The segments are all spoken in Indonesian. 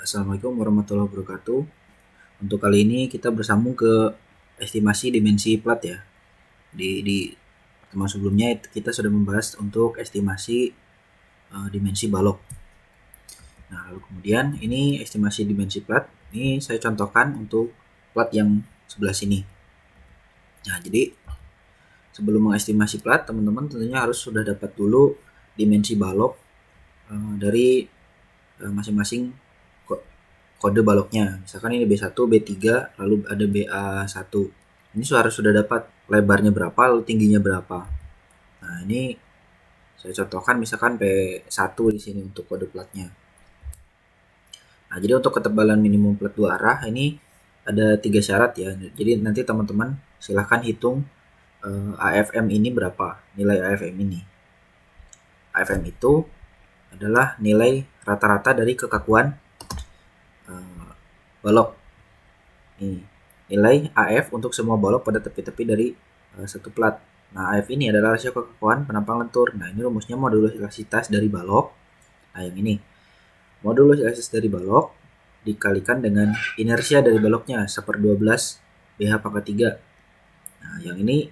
Assalamualaikum warahmatullahi wabarakatuh. Untuk kali ini kita bersambung ke estimasi dimensi plat ya. Di pertemuan sebelumnya kita sudah membahas untuk estimasi dimensi balok. Nah, lalu kemudian ini estimasi dimensi plat. Ini saya contohkan untuk plat yang sebelah sini. Nah, jadi sebelum mengestimasi plat, teman-teman tentunya harus sudah dapat dulu dimensi balok dari masing-masing kode baloknya. Misalkan ini B1, B3, lalu ada BA1. Ini sudah dapat lebarnya berapa, lalu tingginya berapa. Nah, ini saya contohkan misalkan P1 di sini untuk kode platnya. Nah, jadi untuk ketebalan minimum plat 2 arah ini ada 3 syarat ya. Jadi nanti teman-teman silahkan hitung AFM ini berapa, nilai AFM ini. AFM itu adalah nilai rata-rata dari kekakuan balok. Ini nilai AF untuk semua balok pada tepi-tepi dari satu plat. Nah, AF ini adalah rasio kekakuan penampang lentur. Nah, ini rumusnya modulus elastisitas dari balok. Nah, yang ini modulus elastisitas dari balok dikalikan dengan inersia dari baloknya 1/12 BH pangkat 3. Nah, yang ini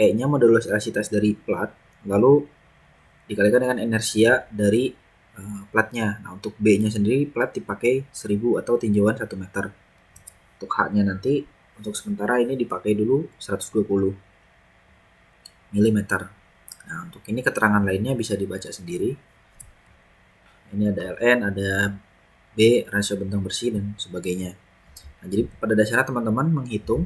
E-nya modulus elastisitas dari plat, lalu dikalikan dengan inersia dari platnya. Nah, untuk B-nya sendiri plat dipakai 1000 atau tinjauan 1 meter. Untuk H-nya nanti untuk sementara ini dipakai dulu 120 mm. Nah, untuk ini keterangan lainnya bisa dibaca sendiri. Ini ada LN, ada B, rasio bentang bersih dan sebagainya. Nah, jadi pada dasarnya teman-teman menghitung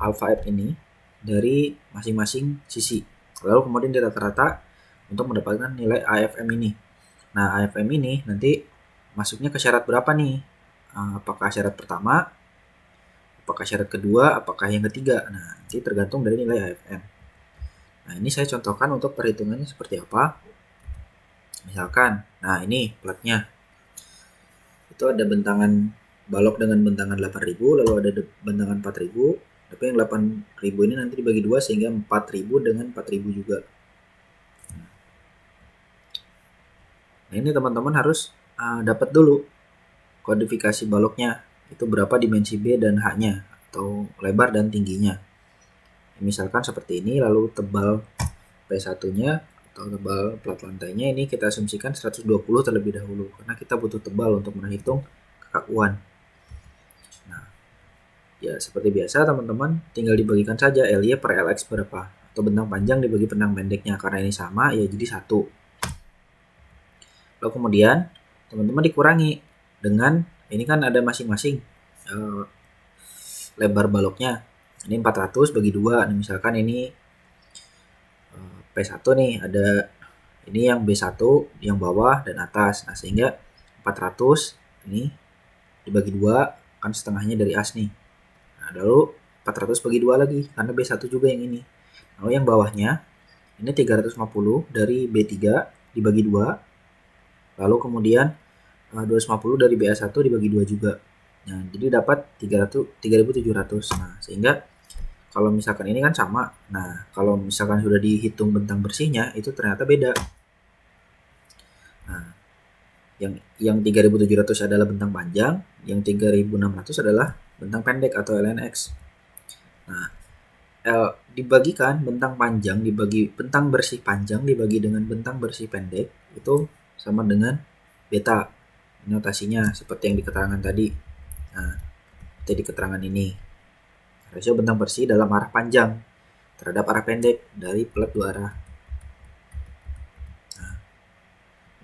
alpha F ini dari masing-masing sisi. Lalu kemudian di rata-rata untuk mendapatkan nilai AFM ini. Nah, AFM ini nanti masuknya ke syarat berapa nih? Apakah syarat pertama, apakah syarat kedua, apakah yang ketiga? Nah, nanti tergantung dari nilai AFM. Nah, ini saya contohkan untuk perhitungannya seperti apa. Misalkan, nah ini platnya. Itu ada bentangan balok dengan bentangan 8000, lalu ada bentangan 4000. Tapi yang 8000 ini nanti dibagi 2 sehingga 4000 dengan 4000 juga. Nah, ini teman-teman harus dapat dulu kodifikasi baloknya. Itu berapa dimensi B dan H-nya, atau lebar dan tingginya. Misalkan seperti ini, lalu tebal P1-nya atau tebal plat lantainya ini kita asumsikan 120 terlebih dahulu, karena kita butuh tebal untuk menghitung kekakuan. Nah, ya seperti biasa teman-teman tinggal dibagikan saja LY per LX berapa, atau bentang panjang dibagi bentang pendeknya, karena ini sama ya jadi 1. Lalu kemudian teman-teman dikurangi dengan ini kan ada masing-masing lebar baloknya. Ini 400 bagi 2. Nah, misalkan ini P1 nih, ada ini yang B1 yang bawah dan atas. Nah, sehingga 400 ini dibagi 2 kan setengahnya dari as nih. Nah, lalu 400 bagi 2 lagi karena B1 juga yang ini. Lalu yang bawahnya ini 350 dari B3 dibagi 2. Lalu kemudian 250 dari BA1 dibagi 2 juga. Nah, jadi dapat 3700. Nah, sehingga kalau misalkan ini kan sama. Nah, kalau misalkan sudah dihitung bentang bersihnya itu ternyata beda. Nah, yang 3700 adalah bentang panjang, yang 3600 adalah bentang pendek atau LNX. Nah, dibagikan bentang panjang dibagi bentang bersih panjang dibagi dengan bentang bersih pendek itu sama dengan beta. Notasinya seperti yang di keterangan tadi. Nah, itu di keterangan ini. Rasio bentang bersih dalam arah panjang terhadap arah pendek dari plat 2 arah. Nah,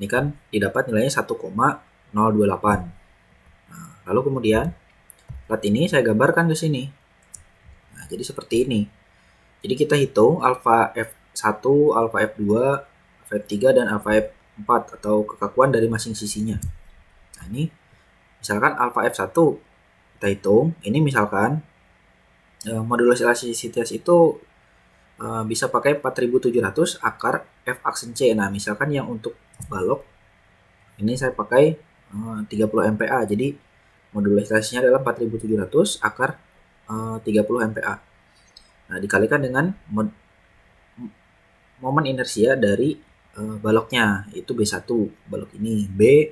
ini kan didapat nilainya 1,028. Nah, lalu kemudian plat ini saya gambarkan di sini. Nah, jadi seperti ini. Jadi kita hitung alfa F1, alfa F2, alfa F3 dan alfa F4 atau kekakuan dari masing sisinya. Nah, ini misalkan alfa F1 kita hitung, ini misalkan modulus elastisitas itu bisa pakai 4700 akar F aksen C. Nah, misalkan yang untuk balok ini saya pakai 30 MPa. Jadi modulus elastisitasnya adalah 4700 akar 30 MPa. Nah, dikalikan dengan momen inersia dari baloknya, itu B1 balok ini, B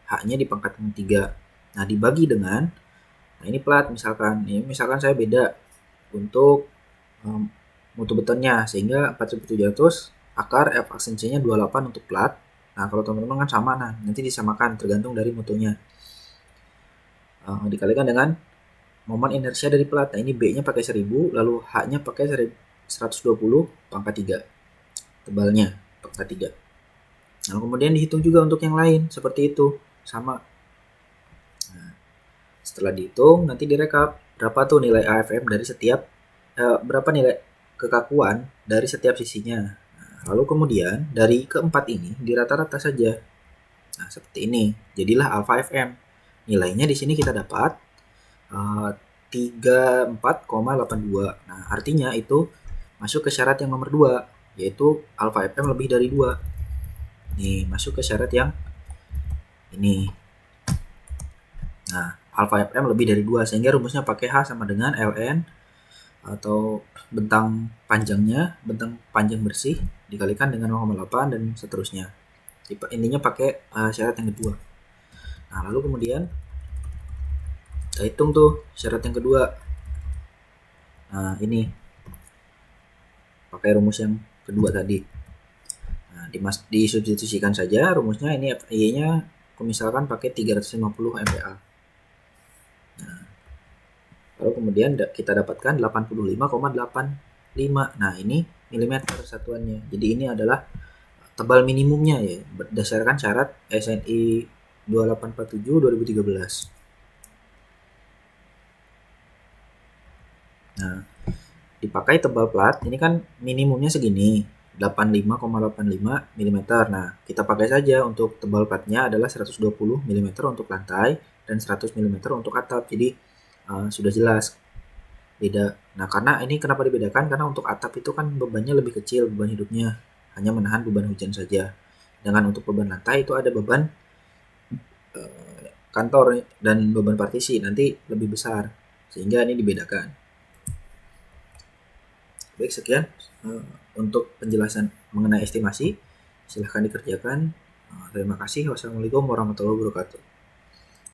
H-nya dipangkatkan 3. Nah, dibagi dengan, nah ini plat misalkan. Ini misalkan saya beda untuk mutu betonnya, sehingga 4700 akar F aksen C-nya 28 untuk plat. Nah, kalau teman-teman kan sama, nah nanti disamakan tergantung dari mutunya. Dikalikan dengan momen inersia dari plat. Nah, ini B-nya pakai 1000, lalu H-nya pakai 120 pangkat 3. Tebalnya pangkat 3. Nah, kemudian dihitung juga untuk yang lain seperti itu, sama. Nah, setelah dihitung nanti direkap berapa tuh nilai AFM dari setiap berapa nilai kekakuan dari setiap sisinya. Nah, lalu kemudian dari keempat ini dirata-rata saja. Nah, seperti ini. Jadilah alfa FM. Nilainya di sini kita dapat 34,82. Nah, artinya itu masuk ke syarat yang nomor 2, yaitu alfa FM lebih dari 2. Nih, masuk ke syarat yang ini. Nah, alfa FM lebih dari 2, sehingga rumusnya pakai H sama dengan ln atau bentang panjangnya, bentang panjang bersih dikalikan dengan 0,8 dan seterusnya. Intinya pakai syarat yang kedua. Nah, lalu kemudian kita hitung tuh syarat yang kedua. Nah, ini pakai rumus yang kedua tadi. Nah, disubstitusikan saja rumusnya. Ini FY-nya misalkan pakai 350 MPa. Nah, lalu kemudian kita dapatkan 85,85. Nah, ini milimeter satuannya. Jadi ini adalah tebal minimumnya ya, berdasarkan syarat SNI 2847 2013. Nah, dipakai tebal plat, ini kan minimumnya segini, 85,85 mm. Nah, kita pakai saja untuk tebal platnya adalah 120 mm untuk lantai dan 100 mm untuk atap. Jadi sudah jelas beda. Nah, karena ini kenapa dibedakan? Karena untuk atap itu kan bebannya lebih kecil, beban hidupnya hanya menahan beban hujan saja. Dengan untuk beban lantai itu ada beban kantor dan beban partisi nanti lebih besar, sehingga ini dibedakan. Baik, sekian untuk penjelasan mengenai estimasi. Silahkan dikerjakan. Terima kasih. Wassalamualaikum warahmatullahi wabarakatuh.